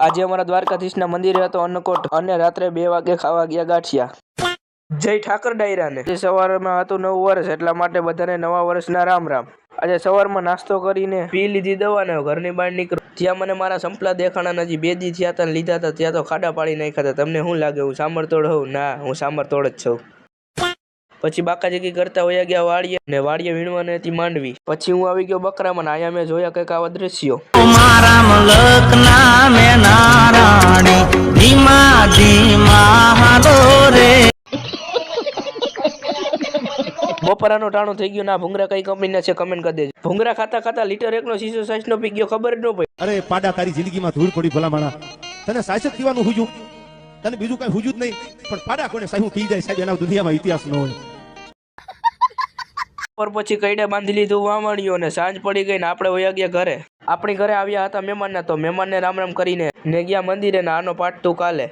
આજે અમારા દ્વારકાધીશના મંદિરે હતો અન્નકોટ અને રાત્રે 2 વાગે ખાવા ગયા ગાંઠિયા। જય ઠાકર ડાયરાને। આજે સવારમાં હતું નવું વર્ષ, એટલા માટે બધાને નવા વર્ષના રામ રામ। આજે સવારમાં નાસ્તો કરીને પી લીધી દવા ને ઘરની બહાર નીકળ્યો, ત્યાં મને મારા સંપલા દેખાણા હજી 2 દી થયા હતા ને લીધા હતા, ત્યાં તો ખાડા પાડી નાખ્યા હતા। તમને શું લાગે હું સામરતોડ હોઉં? ના, હું સામરતોડ જ છું। પછી બાકાજીકી કરતા વયા ગયા વાડીએ ને વાડીએ વીણવાની હતી માંડવી। પછી હું આવી ગયો બકરામાં, અહીંયા મેં જોયા કંઈક આવા દ્રશ્યો। બપોરાનું ટાણું થઈ ગયું ના ભૂંગરા કઈ કંપનીના છે કમેન્ટ કરી દેજો। ભૂંગરા ખાતા ખાતા લીટર 1નો શીશો સાઈઝનો પી ગયો, ખબર જ ન પડી। અરે પાડા તારી જિંદગીમાં ધૂળ પડી ભલા માણા, તને સાઈસ જ પીવાનું હુજું, તને બીજું કઈ હુજું જ નહીં, પણ પાડા કોને સાઈહું પી જાય સાહેબ, એના દુનિયામાં ઇતિહાસ ન હોય। પર પછી કઈડે બાંધી લીધું વાવણીઓ ને સાંજ પડી ગઈ ને આપણે વયા ગયા ઘરે। આપણી ઘરે આવ્યા હતા મહેમાનના, તો મહેમાનને રામ રામ કરીને ને ગયા મંદિરે ને આનો પાઠ તું કાલે।